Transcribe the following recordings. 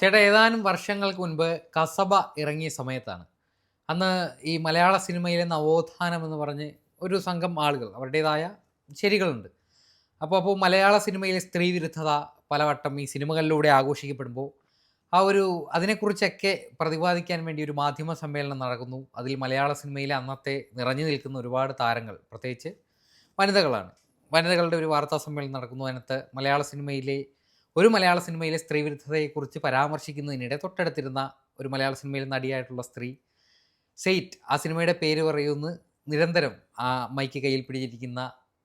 ചേട്ടാ ഏതാനും വർഷങ്ങൾക്ക് മുൻപ് കസബ ഇറങ്ങിയ സമയത്താണ്. അന്ന് ഈ മലയാള സിനിമയിലെ നവോത്ഥാനം എന്ന് പറഞ്ഞ് ഒരു സംഘം ആളുകൾ അവരുടേതായ ശരികളുണ്ട്. അപ്പോൾ മലയാള സിനിമയിലെ സ്ത്രീ വിരുദ്ധത പലവട്ടം ഈ സിനിമകളിലൂടെ ആഘോഷിക്കപ്പെടുമ്പോൾ ഒരു അതിനെക്കുറിച്ചൊക്കെ പ്രതിപാദിക്കാൻ വേണ്ടി ഒരു മാധ്യമ സമ്മേളനം നടക്കുന്നു. അതിൽ മലയാള സിനിമയിലെ അന്നത്തെ നിറഞ്ഞു നിൽക്കുന്ന ഒരുപാട് താരങ്ങൾ, പ്രത്യേകിച്ച് വനിതകളാണ്. വനിതകളുടെ ഒരു വാർത്താ സമ്മേളനം നടക്കുന്നു. അതിനകത്ത് മലയാള സിനിമയിലെ സ്ത്രീ വിരുദ്ധതയെക്കുറിച്ച് പരാമർശിക്കുന്നതിനിടെ തൊട്ടടുത്തിരുന്ന ഒരു മലയാള സിനിമയിലെ നടിയായിട്ടുള്ള സ്ത്രീ സെയ്റ്റ് ആ സിനിമയുടെ പേര് പറയുമെന്ന് നിരന്തരം ആ മൈക്ക് കയ്യിൽ പിടിച്ചിരിക്കുന്ന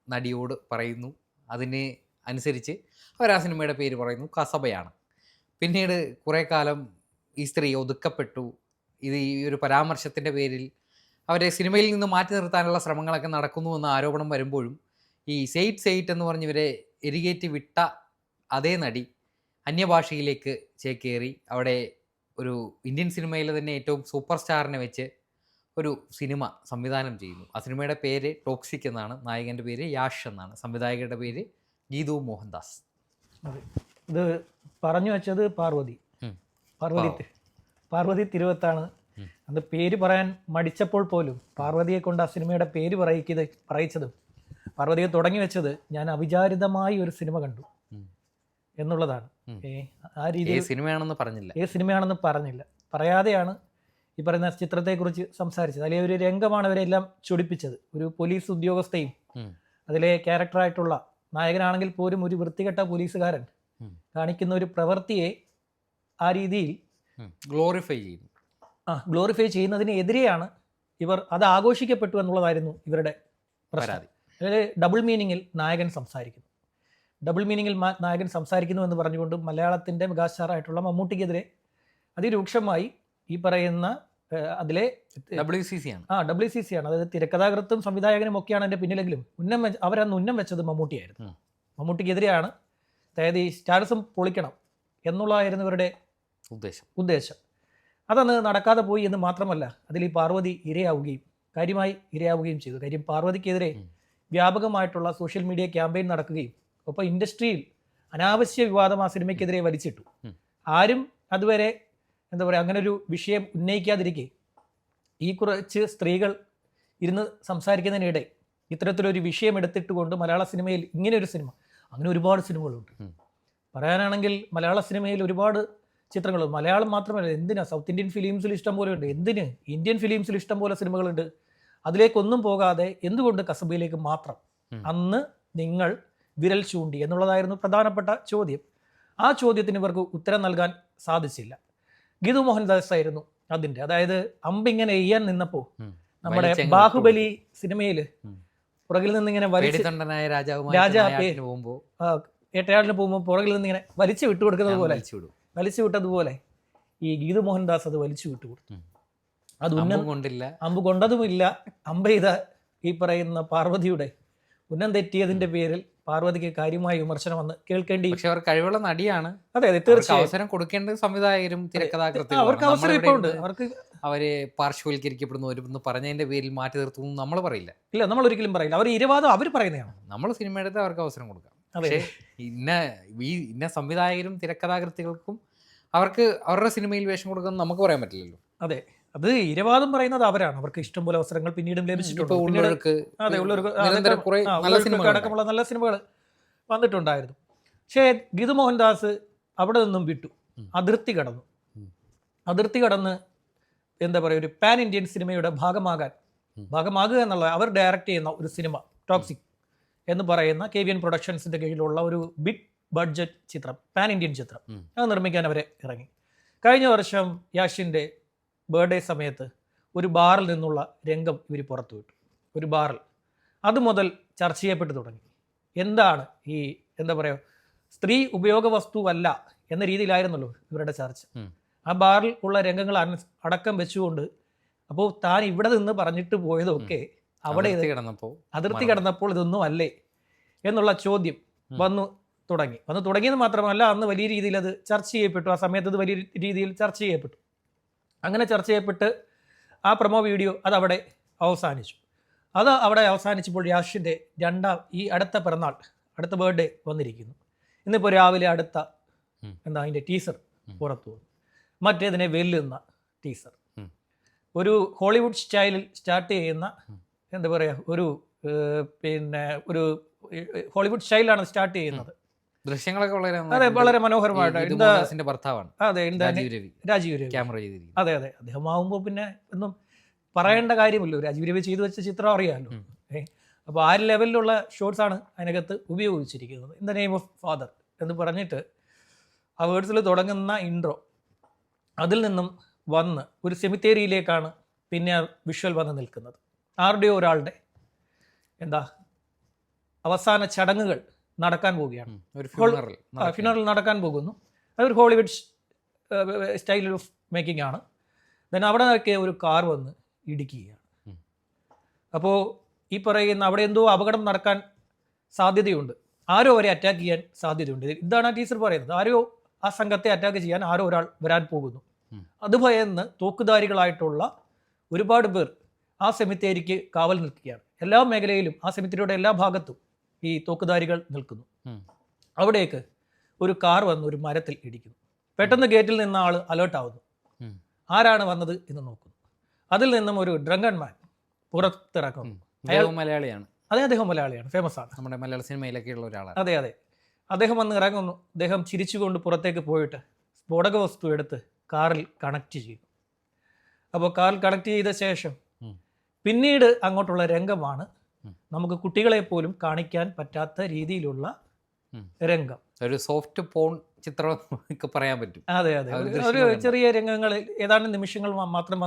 നടിയോട് പറയുന്നു. അതിന് അനുസരിച്ച് അവർ ആ സിനിമയുടെ പേര് പറയുന്നു, കസബയാണ്. പിന്നീട് കുറേ കാലം ഈ സ്ത്രീ ഒതുക്കപ്പെട്ടു. ഈ ഒരു പരാമർശത്തിൻ്റെ പേരിൽ അവരെ സിനിമയിൽ നിന്ന് മാറ്റി നിർത്താനുള്ള ശ്രമങ്ങളൊക്കെ നടക്കുന്നു എന്ന ആരോപണം വരുമ്പോഴും ഈ സെയ്റ്റ് എന്ന് പറഞ്ഞവരെ എരികേറ്റി വിട്ട അതേ നടി അന്യഭാഷയിലേക്ക് ചേക്കേറി അവിടെ ഒരു ഇന്ത്യൻ സിനിമയിലെ തന്നെ ഏറ്റവും സൂപ്പർ സ്റ്റാറിനെ വെച്ച് ഒരു സിനിമ സംവിധാനം ചെയ്യുന്നു. ആ സിനിമയുടെ പേര് ടോക്സിക് എന്നാണ്. നായകൻ്റെ പേര് യാഷ് എന്നാണ്. സംവിധായകരുടെ പേര് ഗീതു മോഹൻദാസ്. അതെ, ഇത് പറഞ്ഞു വെച്ചത് പാർവതി തിരുവത്താണ്. അത് പേര് പറയാൻ മടിച്ചപ്പോൾ പോലും പാർവതിയെ കൊണ്ട് ആ സിനിമയുടെ പേര് പറയിച്ചതും പാർവതിയെ തുടങ്ങി വെച്ചത് ഞാൻ അവിചാരിതമായി ഒരു സിനിമ കണ്ടു എന്നുള്ളതാണ്. ആ രീതിയിൽ സിനിമയാണെന്ന് പറഞ്ഞില്ല, പറയാതെയാണ് ഈ പറയുന്ന ചിത്രത്തെക്കുറിച്ച് സംസാരിച്ചത്. അതിലെ ഒരു രംഗമാണ് അവരെല്ലാം ചൊടിപ്പിച്ചത്. ഒരു പോലീസ് ഉദ്യോഗസ്ഥയും അതിലെ ക്യാരക്ടറായിട്ടുള്ള നായകനാണെങ്കിൽ പോലും ഒരു വൃത്തികെട്ട പോലീസുകാരൻ കാണിക്കുന്ന ഒരു പ്രവൃത്തിയെ ആ രീതിയിൽ ഗ്ലോറിഫൈ ചെയ്യുന്നതിനെതിരെയാണ് ഇവർ അത് ആഘോഷിക്കപ്പെട്ടു എന്നുള്ളതായിരുന്നു ഇവരുടെ പ്രശ്നം. അതിൽ ഡബിൾ മീനിങ്ങിൽ നായകൻ സംസാരിക്കുന്നു എന്ന് പറഞ്ഞുകൊണ്ട് മലയാളത്തിൻ്റെ മെഗാസ്റ്റാറായിട്ടുള്ള മമ്മൂട്ടിക്കെതിരെ അതിരൂക്ഷമായി ഈ പറയുന്ന അതിലെ WCC ആണ്. അതായത് തിരക്കഥാകൃത്തും സംവിധായകനും ഒക്കെയാണ് അതിൻ്റെ പിന്നിലെങ്കിലും അവരന്ന് ഉന്നം വെച്ചത് മമ്മൂട്ടിയായിരുന്നു. മമ്മൂട്ടിക്കെതിരെയാണ്. അതായത് ഈ സ്റ്റാറ്റസും പൊളിക്കണം എന്നുള്ളതായിരുന്നു ഇവരുടെ ഉദ്ദേശം. അതന്ന് നടക്കാതെ പോയി എന്ന് മാത്രമല്ല, അതിൽ ഈ പാർവതി കാര്യമായി ഇരയാവുകയും ചെയ്തു. കാര്യം പാർവതിക്കെതിരെ വ്യാപകമായിട്ടുള്ള സോഷ്യൽ മീഡിയ ക്യാമ്പയിൻ നടക്കുകയും ഒപ്പം ഇൻഡസ്ട്രിയിൽ അനാവശ്യ വിവാദം ആ സിനിമയ്ക്കെതിരെ വലിച്ചിട്ടു. ആരും അതുവരെ അങ്ങനെ ഒരു വിഷയം ഉന്നയിക്കാതിരിക്കെ ഈ കുറച്ച് സ്ത്രീകൾ ഇരുന്ന് സംസാരിക്കുന്നതിനിടെ ഇത്തരത്തിലൊരു വിഷയം എടുത്തിട്ടുകൊണ്ട് മലയാള സിനിമയിൽ ഇങ്ങനെ ഒരു സിനിമ, അങ്ങനെ ഒരുപാട് സിനിമകളുണ്ട്. പറയാനാണെങ്കിൽ മലയാള സിനിമയിൽ ഒരുപാട് ചിത്രങ്ങളുണ്ട്. മലയാളം മാത്രമല്ല, എന്തിനാ സൗത്ത് ഇന്ത്യൻ ഫിലിംസിൽ ഇഷ്ടം പോലെ ഉണ്ട്, ഇന്ത്യൻ ഫിലിംസിൽ ഇഷ്ടം പോലെ സിനിമകളുണ്ട്. അതിലേക്കൊന്നും പോകാതെ എന്തുകൊണ്ട് കസബയിലേക്ക് മാത്രം അന്ന് നിങ്ങൾ വിരൽ ചൂണ്ടി എന്നുള്ളതായിരുന്നു പ്രധാനപ്പെട്ട ചോദ്യം. ആ ചോദ്യത്തിന് ഇവർക്ക് ഉത്തരം നൽകാൻ സാധിച്ചില്ല. ഗീതു മോഹൻദാസ് ആയിരുന്നു അതിൻ്റെ. അതായത് അമ്പിങ്ങനെ എയ്യാൻ നിന്നപ്പോൾ നമ്മുടെ ബാഹുബലി സിനിമയിൽ പുറകിൽ നിന്നിങ്ങനെ വേട്ടയാടിന് പോകുമ്പോൾ പുറകിൽ നിന്നിങ്ങനെ വലിച്ചു വിട്ടതുപോലെ ഈ ഗീതു മോഹൻദാസ് അത് വലിച്ചു വിട്ടുകൊടുത്തു. അത് അമ്പ് കൊണ്ടതുമില്ല. അമ്പ് ചെയ്ത ഈ പറയുന്ന പാർവതിയുടെ ഉന്നം തെറ്റിയതിന്റെ പേരിൽ പാർവതിക്ക് കാര്യമായ വിമർശനം വന്ന് കേൾക്കേണ്ടി. പക്ഷെ അവർ കഴിവുള്ള നടിയാണ്. അതെ, തീർച്ചയായും അവസരം കൊടുക്കേണ്ടത് സംവിധായകരും തിരക്കഥാകൃത്തും. അവർക്ക് അവസരം ഇപ്പോൾ ഉണ്ട്. അവര് പാർശ്വവൽക്കരിക്കപ്പെടുന്നു പറഞ്ഞതിന്റെ പേരിൽ മാറ്റി നിർത്തുന്നു നമ്മൾ പറയില്ല. ഇല്ല, നമ്മൾ ഒരിക്കലും പറയില്ല. അവർ ഇരവാദം അവർ പറയുന്നതാണ്. നമ്മൾ സിനിമ എടുത്ത് അവർക്ക് അവസരം കൊടുക്കാം. പക്ഷേ ഇന്ന സംവിധായകരും തിരക്കഥാകൃത്തുകൾക്കും അവർക്ക് അവരുടെ സിനിമയിൽ വേഷം കൊടുക്കുന്നത് നമുക്ക് പറയാൻ പറ്റില്ലല്ലോ. അതെ, അത് ഇരവാദം പറയുന്നത് അവരാണ്. അവർക്ക് ഇഷ്ടംപോലെ അവസരങ്ങൾ പിന്നീടും ലഭിച്ചിട്ടുണ്ട്. അടക്കമുള്ള നല്ല സിനിമകൾ വന്നിട്ടുണ്ടായിരുന്നു. പക്ഷേ ഗീതു മോഹൻദാസ് അവിടെ നിന്നും വിട്ടു, അതിർത്തി കടന്ന് ഒരു പാൻ ഇന്ത്യൻ സിനിമയുടെ ഭാഗമാകുക എന്നുള്ള അവർ ഡയറക്റ്റ് ചെയ്യുന്ന ഒരു സിനിമ ടോക്സിക് എന്ന് പറയുന്ന KVN പ്രൊഡക്ഷൻസിന്റെ കീഴിലുള്ള ഒരു ബിഗ് ബഡ്ജറ്റ് ചിത്രം, പാൻ ഇന്ത്യൻ ചിത്രം, അത് നിർമ്മിക്കാൻ അവരെ ഇറങ്ങി. കഴിഞ്ഞ വർഷം യാഷിൻ്റെ ബർത്ത്ഡേ സമയത്ത് ഒരു ബാറിൽ നിന്നുള്ള രംഗം ഇവർ പുറത്തുവിട്ടു. ഒരു ബാറിൽ അതുമുതൽ ചർച്ച ചെയ്യപ്പെട്ടു തുടങ്ങി. എന്താണ് ഈ സ്ത്രീ ഉപയോഗ വസ്തുവല്ല എന്ന രീതിയിലായിരുന്നല്ലോ ഇവരുടെ ചർച്ച. ആ ബാറിൽ ഉള്ള രംഗങ്ങൾ അടക്കം വെച്ചുകൊണ്ട് അപ്പോൾ താൻ ഇവിടെ നിന്ന് പറഞ്ഞിട്ട് പോയതൊക്കെ അവിടെ അതിർത്തി കടന്നപ്പോൾ ഇതൊന്നും അല്ലേ എന്നുള്ള ചോദ്യം വന്നു തുടങ്ങിയത് മാത്രമല്ല, അന്ന് വലിയ രീതിയിൽ അത് ചർച്ച ചെയ്യപ്പെട്ടു. ആ സമയത്ത് ഇത് വലിയ രീതിയിൽ ചർച്ച ചെയ്യപ്പെട്ടു. അങ്ങനെ ചർച്ച ചെയ്യപ്പെട്ട് ആ പ്രൊമോ വീഡിയോ അതവിടെ അവസാനിച്ചപ്പോൾ യാഷിൻ്റെ ഈ അടുത്ത ബർത്ത്ഡേ വന്നിരിക്കുന്നു. ഇന്നിപ്പോൾ രാവിലെ അതിൻ്റെ ടീസർ പുറത്തു വന്നു. മറ്റേതിനെ വെല്ലുന്ന ടീസർ, ഒരു ഹോളിവുഡ് സ്റ്റൈലിൽ സ്റ്റാർട്ട് ചെയ്യുന്ന എന്താ പറയുക, ഒരു ഹോളിവുഡ് സ്റ്റൈലാണ് സ്റ്റാർട്ട് ചെയ്യുന്നത്. ദൃശ്യങ്ങളൊക്കെ അതെ, വളരെ മനോഹരമായിട്ട്. ഭർത്താവാണ് അതെ, രാജീവ് രവി. അതെ, അദ്ദേഹം ആവുമ്പോൾ പിന്നെ ഒന്നും പറയേണ്ട കാര്യമില്ലോ. രാജീവ് രവി ചെയ്തു വെച്ച ചിത്രം അറിയാമല്ലോ. അപ്പോൾ ആ ലെവലിലുള്ള ഷോട്ട്സ് ആണ് അതിനകത്ത് ഉപയോഗിച്ചിരിക്കുന്നത്. In the name of father എന്ന് പറഞ്ഞിട്ട് ആ വേർഡ്സിൽ തുടങ്ങുന്ന ഇൻട്രോ, അതിൽ നിന്നും വന്ന് ഒരു സെമിത്തേരിയിലേക്കാണ് പിന്നെ ആ വിഷ്വൽ വന്ന് നിൽക്കുന്നത്. ആരുടെയോ ഒരാളുടെ അവസാന ചടങ്ങുകൾ നടക്കാൻ പോവുകയാണ്. ഫ്യൂണറൽ നടക്കാൻ പോകുന്നു. അതൊരു ഹോളിവുഡ് സ്റ്റൈൽ ഓഫ് മേക്കിംഗ് ആണ്. ദെൻ അവിടെ നിന്നൊക്കെ ഒരു കാർ വന്ന് ഇടിക്കുകയാണ്. അപ്പോൾ ഈ പറയുന്ന അവിടെ എന്തോ അപകടം നടക്കാൻ സാധ്യതയുണ്ട്, ആരോ അവരെ അറ്റാക്ക് ചെയ്യാൻ സാധ്യതയുണ്ട്. ഇതാണ് ആ ടീച്ചർ പറയുന്നത്. ആരോ ആ സംഘത്തെ അറ്റാക്ക് ചെയ്യാൻ ആരോ ഒരാൾ വരാൻ പോകുന്നു. അത് ഭയന്ന് തോക്കുധാരികളായിട്ടുള്ള ഒരുപാട് പേർ ആ സെമിത്തേരിക്ക് കാവൽ നിൽക്കുകയാണ്. എല്ലാ മേഖലയിലും ആ സെമിത്തേരിയുടെ എല്ലാ ഭാഗത്തും ഈ തോക്കുധാരികൾ നിൽക്കുന്നു. അവിടേക്ക് ഒരു കാർ വന്ന് ഒരു മരത്തിൽ ഇടിക്കുന്നു. പെട്ടെന്ന് ഗേറ്റിൽ നിന്ന ആൾ അലേർട്ടാവുന്നു. ആരാണ് വന്നത് എന്ന് നോക്കുന്നു. അതിൽ നിന്നും ഒരു ഡ്രങ്കൺ മാൻ പുറത്തിറക്കുന്നു. മലയാളിയാണ്. അതെ, അദ്ദേഹം മലയാളിയാണ്, ഫേമസ് ആണ്, നമ്മുടെ മലയാള സിനിമയിലൊക്കെ ഉള്ള ഒരാളാണ്. അതെ. അദ്ദേഹം വന്ന് ഇറങ്ങുന്നു. അദ്ദേഹം ചിരിച്ചുകൊണ്ട് പുറത്തേക്ക് പോയിട്ട് സ്ഫോടക വസ്തു എടുത്ത് കാറിൽ കണക്ട് ചെയ്യുന്നു. അപ്പോൾ കാറിൽ കണക്ട് ചെയ്ത ശേഷം പിന്നീട് അങ്ങോട്ടുള്ള രംഗമാണ് നമുക്ക് കുട്ടികളെ പോലും കാണിക്കാൻ പറ്റാത്ത രീതിയിലുള്ള രംഗം. ഒരു സോഫ്റ്റ് പോൺ ചിത്രം ഒക്കെ പറയാൻ പറ്റും. അതെ, ഒരു ചെറിയ രംഗങ്ങൾ, ഏതാനും നിമിഷങ്ങൾ മാത്രം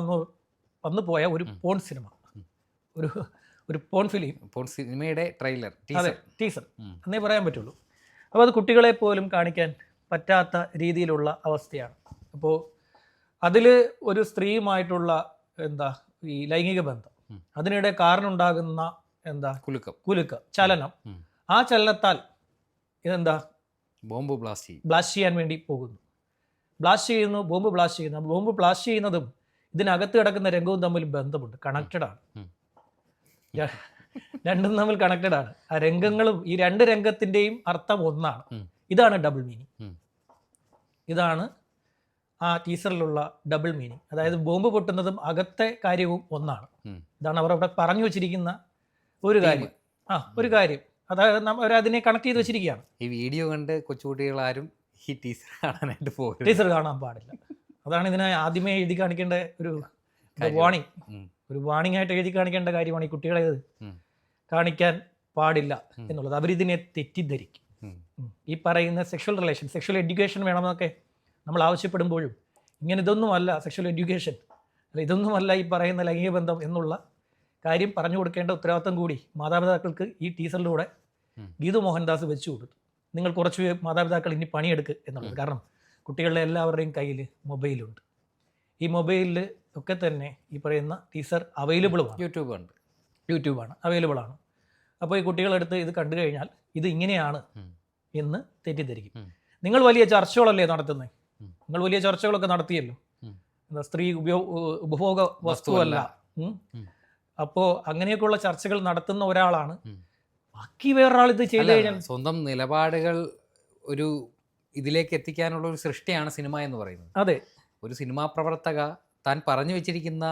വന്നു പോയ ഒരു പോൺ സിനിമ, ഒരു പോൺ ഫിലിം, പോൺ സിനിമയുടെ ട്രെയിലർ, ടീസർ എന്നേ പറയാൻ പറ്റുള്ളൂ. അപ്പോൾ അത് കുട്ടികളെ പോലും കാണിക്കാൻ പറ്റാത്ത രീതിയിലുള്ള അവസ്ഥയാണ്. അപ്പോൾ അതിൽ ഒരു സ്ത്രീയുമായിട്ടുള്ള ഈ ലൈംഗിക ബന്ധം, അതിനിടെ കാറിനുണ്ടാകുന്ന കുലുക്കം, ചലനം, ആ ചലനത്താൽ ബോംബ് ബ്ലാസ്റ്റ് ചെയ്യാൻ വേണ്ടി പോകുന്നു. ബോംബ് ബ്ലാസ്റ്റ് ചെയ്യുന്നതും ഇതിനകത്ത് കിടക്കുന്ന രംഗവും തമ്മിൽ ബന്ധമുണ്ട്, കണക്റ്റഡ് ആണ്. രണ്ടും തമ്മിൽ കണക്റ്റഡ് ആണ്. ആ രംഗങ്ങളും ഈ രണ്ട് രംഗത്തിന്റെയും അർത്ഥം ഒന്നാണ്. ഇതാണ് ഡബിൾ മീനിങ്. ഇതാണ് ആ ടീസറിലുള്ള ഡബിൾ മീനിങ്. അതായത് ബോംബ് പൊട്ടുന്നതും അകത്തെ കാര്യവും ഒന്നാണ്. ഇതാണ് അവർ അവിടെ പറഞ്ഞു വെച്ചിരിക്കുന്ന ഒരു കാര്യം. അതായത് അവരതിനെ കണക്ട് ചെയ്ത് വെച്ചിരിക്കുകയാണ്. ഈ വീഡിയോ കണ്ട് കൊച്ചുകുട്ടികളാരും ഈ ടീസർ കാണാൻ പാടില്ല. അതാണ് ഇതിനെ ആദ്യമേ എഴുതി കാണിക്കേണ്ട ഒരു വാണിംഗ് ആയിട്ട് എഴുതി കാണിക്കേണ്ട കാര്യമാണ്. ഈ കുട്ടികളെ കാണിക്കാൻ പാടില്ല എന്നുള്ളത്. അവരിതിനെ തെറ്റിദ്ധരിക്കും. ഈ പറയുന്ന സെക്ഷൽ എഡ്യൂക്കേഷൻ വേണമെന്നൊക്കെ നമ്മൾ ആവശ്യപ്പെടുമ്പോഴും ഇതൊന്നുമല്ല സെക്ഷൽ എഡ്യൂക്കേഷൻ, ഇതൊന്നുമല്ല ഈ പറയുന്ന ലൈംഗിക ബന്ധം എന്നുള്ള കാര്യം പറഞ്ഞു കൊടുക്കേണ്ട ഉത്തരവാദിത്തം കൂടി മാതാപിതാക്കൾക്ക് ഈ ടീസറിലൂടെ ഗീതു മോഹൻദാസ് വെച്ചു കൊടുത്തു. നിങ്ങൾ കുറച്ച് മാതാപിതാക്കൾ ഇനി പണിയെടുക്കുക എന്നുള്ളത്. കാരണം കുട്ടികളുടെ എല്ലാവരുടെയും കയ്യിൽ മൊബൈലുണ്ട്. ഈ മൊബൈലിൽ ഒക്കെ തന്നെ ഈ പറയുന്ന ടീസർ അവൈലബിളുമാണ്. യൂട്യൂബാണ്, അവൈലബിൾ ആണ്. അപ്പോൾ ഈ കുട്ടികളെടുത്ത് ഇത് കണ്ടു കഴിഞ്ഞാൽ ഇത് ഇങ്ങനെയാണ് എന്ന് തെറ്റിദ്ധരിക്കും. നിങ്ങൾ വലിയ ചർച്ചകളല്ലേ നടത്തുന്നത്? നിങ്ങൾ വലിയ ചർച്ചകളൊക്കെ നടത്തിയല്ലോ. സ്ത്രീ ഉപഭോഗ വസ്തുവല്ല. അപ്പോൾ അങ്ങനെയൊക്കെയുള്ള ചർച്ചകൾ നടത്തുന്ന ഒരാളാണ്. ബാക്കി വേറൊരാൾ ഇത് ചെയ്തു കഴിഞ്ഞാൽ സ്വന്തം നിലപാടുകൾ ഒരു ഇതിലേക്ക് എത്തിക്കാനുള്ള ഒരു സൃഷ്ടിയാണ് സിനിമ എന്ന് പറയുന്നത്. അതെ, ഒരു സിനിമാ പ്രവർത്തക താൻ പറഞ്ഞു വെച്ചിരിക്കുന്ന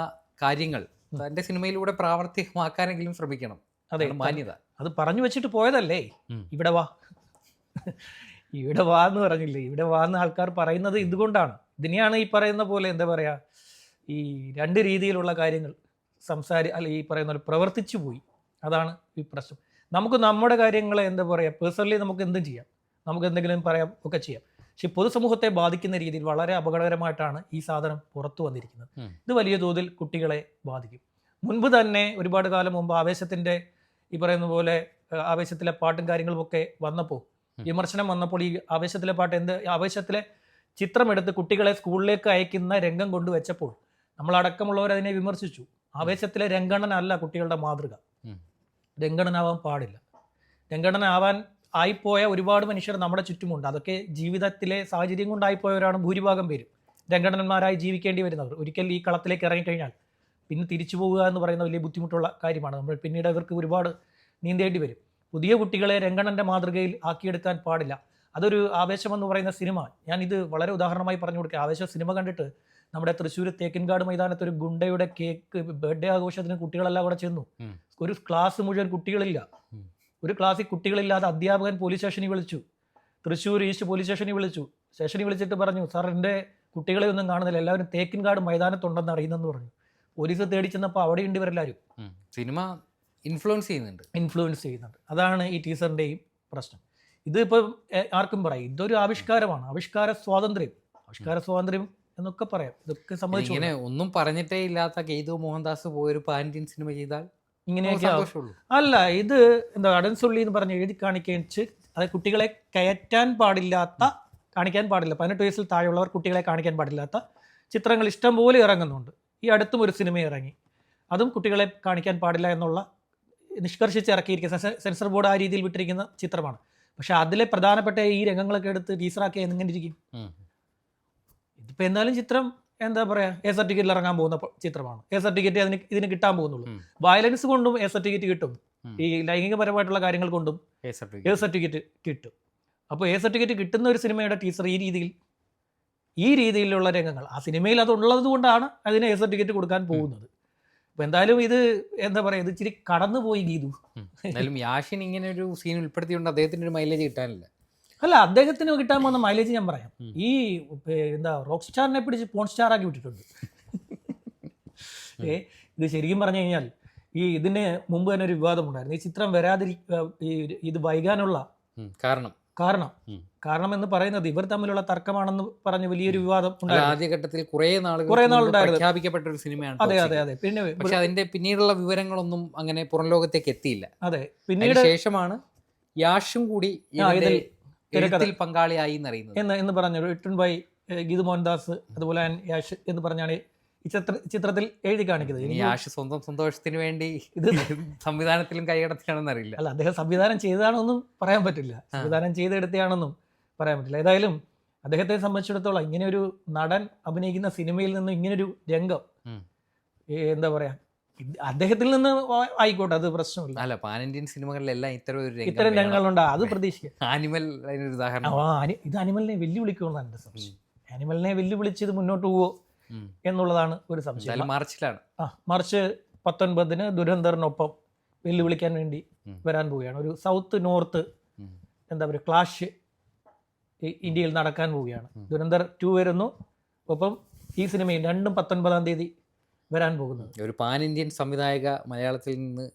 കാര്യങ്ങൾ തൻ്റെ സിനിമയിലൂടെ പ്രാവർത്തികമാക്കാനെങ്കിലും ശ്രമിക്കണം. അതെ, മാന്യത. അത് പറഞ്ഞു വെച്ചിട്ട് പോയതല്ലേ. ഇവിടെ വാ എന്ന് പറഞ്ഞില്ലേ? ഇവിടെ വാന്ന് ആൾക്കാർ പറയുന്നത് ഇതുകൊണ്ടാണ്. ഇതിനെയാണ് ഈ പറയുന്ന പോലെ ഈ രണ്ട് രീതിയിലുള്ള കാര്യങ്ങൾ ഈ പറയുന്ന പോലെ പ്രവർത്തിച്ചു പോയി. അതാണ് ഈ പ്രശ്നം. നമുക്ക് നമ്മുടെ കാര്യങ്ങളെ പേഴ്സണലി നമുക്ക് എന്തും ചെയ്യാം, നമുക്ക് എന്തെങ്കിലും പറയാം, ഒക്കെ ചെയ്യാം. പക്ഷെ പൊതുസമൂഹത്തെ ബാധിക്കുന്ന രീതിയിൽ വളരെ അപകടകരമായിട്ടാണ് ഈ സാധനം പുറത്തു വന്നിരിക്കുന്നത്. ഇത് വലിയ തോതിൽ കുട്ടികളെ ബാധിക്കും. മുൻപ് തന്നെ ഒരുപാട് കാലം മുമ്പ് ആവേശത്തിൻ്റെ ഈ പറയുന്ന പോലെ ആവേശത്തിലെ പാട്ടും കാര്യങ്ങളും ഒക്കെ വന്നപ്പോൾ, വിമർശനം വന്നപ്പോൾ, ഈ ആവേശത്തിലെ പാട്ട് ആവേശത്തിലെ ചിത്രമെടുത്ത് കുട്ടികളെ സ്കൂളിലേക്ക് അയക്കുന്ന രംഗം കൊണ്ടുവച്ചപ്പോൾ നമ്മളടക്കമുള്ളവർ അതിനെ വിമർശിച്ചു. ആവേശത്തിലെ രംഗണ്ണനല്ല കുട്ടികളുടെ മാതൃക. രംഗണ്ണനാവാൻ പാടില്ല. രംഗണ്ണനാവാൻ ആയിപ്പോയ ഒരുപാട് മനുഷ്യർ നമ്മുടെ ചുറ്റുമുണ്ട്. അതൊക്കെ ജീവിതത്തിലെ സാഹചര്യം കൊണ്ടായിപ്പോയവരാണ് ഭൂരിഭാഗം പേരും. രംഗണ്ണന്മാരായി ജീവിക്കേണ്ടി വരുന്നവർ. ഒരിക്കൽ ഈ കളത്തിലേക്ക് ഇറങ്ങിക്കഴിഞ്ഞാൽ പിന്നെ തിരിച്ചു പോവുക എന്ന് പറയുന്ന വലിയ ബുദ്ധിമുട്ടുള്ള കാര്യമാണ്. നമ്മൾ പിന്നീട് അവർക്ക് ഒരുപാട് നീന്തേണ്ടി വരും. പുതിയ കുട്ടികളെ രംഗണ്ണൻ്റെ മാതൃകയിൽ ആക്കിയെടുക്കാൻ പാടില്ല. അതൊരു ആവേശം എന്ന് പറയുന്ന സിനിമ, ഞാൻ ഇത് വളരെ ഉദാഹരണമായി പറഞ്ഞു കൊടുക്കുക. ആവേശം സിനിമ കണ്ടിട്ട് നമ്മുടെ തൃശ്ശൂർ തേക്കിൻകാട് മൈതാനത്ത് ഒരു ഗുണ്ടയുടെ കേക്ക് ബർത്ത്ഡേ ആഘോഷത്തിന് കുട്ടികളെല്ലാം കൂടെ ചെന്നു. ഒരു ക്ലാസ് മുഴുവൻ കുട്ടികളില്ല, ഒരു ക്ലാസ്സിൽ കുട്ടികളില്ലാതെ അധ്യാപകൻ പോലീസ് സ്റ്റേഷനിൽ വിളിച്ചു, തൃശ്ശൂർ ഈസ്റ്റ് പോലീസ് സ്റ്റേഷനിൽ വിളിച്ചു. സ്റ്റേഷനിൽ വിളിച്ചിട്ട് പറഞ്ഞു, സാർ എൻ്റെ കുട്ടികളെ ഒന്നും കാണുന്നില്ല, എല്ലാവരും തേക്കിൻകാട് മൈതാനത്തുണ്ടെന്ന് അറിയുന്നെന്ന് പറഞ്ഞു. പോലീസ് തേടി ചെന്നപ്പോൾ അവിടെയുണ്ട് ഇവരെല്ലാവരും. സിനിമ ഇൻഫ്ലുവൻസ് ചെയ്യുന്നുണ്ട്. അതാണ് ഈ ടീസറിൻ്റെയും പ്രശ്നം. ഇതിപ്പോൾ ആർക്കും പറയാം, ഇതൊരു ആവിഷ്കാരമാണ്, ആവിഷ്കാര സ്വാതന്ത്ര്യം എന്നൊക്കെ പറയാം. ഇതൊക്കെ സംബന്ധിച്ചു ഇങ്ങനെ ഒന്നും പറഞ്ഞിട്ടേ ഇല്ലാത്ത ഗീതു മോഹൻദാസ് പോയൊരു പാൻ ഇന്ത്യൻ സിനിമ ചെയ്താൽ ഇങ്ങനെയൊക്കെ അല്ല. ഇത് എന്താ അടൻസുള്ളി എന്ന് പറഞ്ഞ് എഴുതി കാണിച്ച്, അത് കുട്ടികളെ കാണിക്കാൻ പാടില്ല, 18 വയസ്സിൽ താഴെയുള്ളവർ കുട്ടികളെ കാണിക്കാൻ പാടില്ലാത്ത ചിത്രങ്ങൾ ഇഷ്ടം പോലെ ഇറങ്ങുന്നുണ്ട്. ഈ അടുത്തും ഒരു സിനിമ ഇറങ്ങി, അതും കുട്ടികളെ കാണിക്കാൻ പാടില്ല എന്നുള്ള നിഷ്കർഷിച്ച് ഇറക്കിയിരിക്കുന്ന സെൻസർ ബോർഡ് ആ രീതിയിൽ വിട്ടിരിക്കുന്ന ചിത്രമാണ്. പക്ഷെ അതിലെ പ്രധാനപ്പെട്ട ഈ രംഗങ്ങളൊക്കെ എടുത്ത് ടീച്ചറാക്കി എങ്ങനെ ഇരിക്കും? ഇതിപ്പോൾ എന്തായാലും ചിത്രം എന്താ പറയുക, എ സർട്ടിഫിക്കറ്റിൽ ഇറങ്ങാൻ പോകുന്ന ചിത്രമാണ്. എ സർട്ടിഫിക്കറ്റ് ഇതിന് കിട്ടാൻ പോകുന്നുള്ളൂ. വയലൻസ് കൊണ്ടും എ സർട്ടിഫിക്കറ്റ് കിട്ടും, ഈ ലൈംഗികപരമായിട്ടുള്ള കാര്യങ്ങൾ കൊണ്ടും എ സർട്ടിഫിക്കറ്റ് കിട്ടും. അപ്പോൾ എ സർട്ടിഫിക്കറ്റ് കിട്ടുന്ന ഒരു സിനിമയുടെ ടീച്ചർ ഈ രീതിയിലുള്ള രംഗങ്ങൾ ആ സിനിമയിൽ അതുള്ളത് കൊണ്ടാണ് അതിന് എ സർട്ടിഫിക്കറ്റ് കൊടുക്കാൻ പോകുന്നത്. അപ്പോൾ എന്തായാലും ഇത് എന്താ പറയുക, ഇത് ഇച്ചിരി കടന്നുപോയി ഗീതു. എന്തായാലും യാഷിൻ ഇങ്ങനെ ഒരു സീൻ ഉൾപ്പെടുത്തിയുകൊണ്ട് അദ്ദേഹത്തിന് ഒരു മൈലേജ് കിട്ടാനില്ല. അല്ല, അദ്ദേഹത്തിന് കിട്ടാൻ പോകുന്ന മൈലേജ് ഞാൻ പറയാം. ഈ എന്താ റോക്ക് സ്റ്റാറിനെ പിടിച്ച് പോൺ സ്റ്റാർ ആക്കി വിട്ടിട്ടുണ്ട്. ഇത് ശരിക്കും പറഞ്ഞു കഴിഞ്ഞാൽ ഇതിന് മുമ്പ് തന്നെ ഒരു വിവാദം ഉണ്ടായിരുന്നു. ഈ ചിത്രം ഇത് വൈകാനുള്ള കാരണം എന്ന് പറയുന്നത് ഇവർ തമ്മിലുള്ള തർക്കമാണെന്ന് പറഞ്ഞ് വലിയൊരു വിവാദം ആദ്യഘട്ടത്തിൽ കുറെ നാളുകൾ ഒരു സിനിമയാണ്. അതെ. പിന്നെ പക്ഷെ അതിന്റെ പിന്നീടുള്ള വിവരങ്ങളൊന്നും അങ്ങനെ പുറം ലോകത്തേക്ക് എത്തിയില്ല. അതെ, പിന്നീട് ശേഷമാണ് യാഷും കൂടി ഇതിൽ പങ്കാളിയായി എന്ന് പറഞ്ഞു. റിട്ടൺ ബൈ ഗീതു മോഹൻദാസ്, അതുപോലെ യാഷ് എന്ന് പറഞ്ഞാണ് ഈ ചിത്രത്തിൽ എഴുതി കാണിക്കുന്നത്. യാഷ് സ്വന്തം സന്തോഷത്തിന് വേണ്ടി ഇത് സംവിധാനത്തിലും കൈകടത്തിയാണെന്ന് അറിയില്ല. അല്ല, അദ്ദേഹം സംവിധാനം ചെയ്തതാണെന്നും പറയാൻ പറ്റില്ല, സംവിധാനം ചെയ്തെടുത്തയാണെന്നും പറയാൻ പറ്റില്ല. ഏതായാലും അദ്ദേഹത്തെ സംബന്ധിച്ചിടത്തോളം ഇങ്ങനെ ഒരു നടൻ അഭിനയിക്കുന്ന സിനിമയിൽ നിന്ന് ഇങ്ങനൊരു രംഗം എന്താ പറയാ, അദ്ദേഹത്തിൽ നിന്ന് ആയിക്കോട്ടെ, അത് പ്രശ്നമില്ല. അല്ല, പാൻ ഇന്ത്യൻ സിനിമകളിലെല്ലാം ഇത്തരം രംഗങ്ങളുണ്ട്, അത് പ്രതീക്ഷിക്കാം. ആനിമൽ അതിനൊരു ഉദാഹരണം. ഇത് ആനിമലിനെ വെല്ലുവിളിക്കുമെന്നാണ് എൻ്റെ സംശയം. ആനിമലിനെ വെല്ലുവിളിച്ച് ഇത് മുന്നോട്ട് പോവോ എന്നുള്ളതാണ് ഒരു സംശയം. മാർച്ച് 19 ദുരന്തറിനൊപ്പം വെല്ലുവിളിക്കാൻ വേണ്ടി വരാൻ പോവുകയാണ്. ഒരു സൗത്ത് നോർത്ത് എന്താ പറയുക ക്ലാഷ് ഇന്ത്യയിൽ നടക്കാൻ പോവുകയാണ്. ദുരന്തർ 2 വരുന്നു, ഒപ്പം ഈ സിനിമയും 19 തീയതി വരാൻ പോകുന്നത്. ഒരു പാൻ ഇന്ത്യൻ സംവിധായക മലയാളത്തിൽ നിന്ന്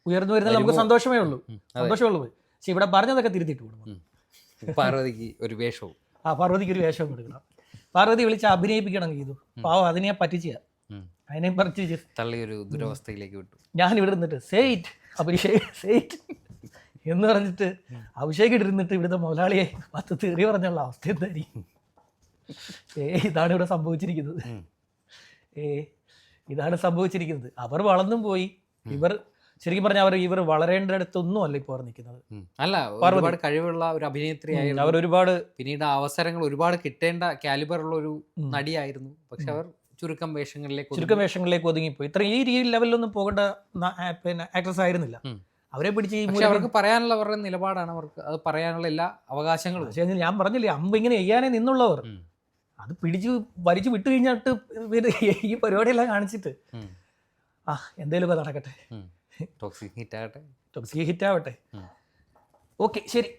ഉയർന്നു വരുന്നത് നമുക്ക് സന്തോഷമേ ഉള്ളൂ. പക്ഷെ ഇവിടെ പറഞ്ഞതൊക്കെ തിരുത്തിയിട്ട് കൊടുക്കണം. പാർവതിക്ക് ഒരു വേഷവും പാർവതിക്ക് ഒരു വേഷവും കൊടുക്കണം. പാർവതി വിളിച്ച് അഭിനയിപ്പിക്കണം ചെയ്തു. പാവം അതിനെ പറ്റിച്ച അതിനെ പറ്റിച്ച് തള്ളിയൊരു ദുരവസ്ഥയിലേക്ക് വിട്ടു. ഞാൻ ഇവിടെ നിന്നിട്ട് സേറ്റ് എന്ന് പറഞ്ഞിട്ട് അഭിഷേക് ഇരുന്നിട്ട് ഇവിടുത്തെ മുതലാളിയെ 10 തെറി പറഞ്ഞുള്ള അവസ്ഥ എന്തായിരിക്കും? ഇതാണ് ഇവിടെ സംഭവിച്ചിരിക്കുന്നത്. ഇതാണ് സംഭവിച്ചിരിക്കുന്നത്. അവർ വളർന്നും പോയി. ഇവർ ശരിക്കും പറഞ്ഞാൽ ഇവർ വളരേണ്ട അടുത്തൊന്നും അല്ല ഇപ്പോൾ നിൽക്കുന്നത്. അല്ല, ഒരുപാട് കഴിവുള്ള ഒരു അഭിനേത്രിയായിരുന്നു. അവർ ഒരുപാട് പിന്നീട് അവസരങ്ങൾ ഒരുപാട് കിട്ടേണ്ട കാലിബർ ഉള്ള ഒരു നടിയായിരുന്നു. പക്ഷെ അവർ ചുരുക്കം വേഷങ്ങളിലേക്ക് ഒതുങ്ങിപ്പോയി. ഇത്ര ഈ ലെവലിലൊന്നും പോകേണ്ട പിന്നെ ആക്ട്രസ് ആയിരുന്നില്ല. അവരെ പിടിച്ച് അവർക്ക് പറയാനുള്ള അവരുടെ നിലപാടാണ്, അവർക്ക് അത് പറയാനുള്ള എല്ലാ അവകാശങ്ങളും. പക്ഷേ ഞാൻ പറഞ്ഞില്ലേ, അമ്പ് ഇങ്ങനെ ചെയ്യാനേ നിന്നുള്ളവർ അത് പിടിച്ച് വലിച്ചു വിട്ടു കഴിഞ്ഞിട്ട് ഈ പരിപാടിയെല്ലാം കാണിച്ചിട്ട് എന്തേലും നടക്കട്ടെ, ടോക്സിക് ഹിറ്റ് ആവട്ടെ. ഓക്കെ, ശരി.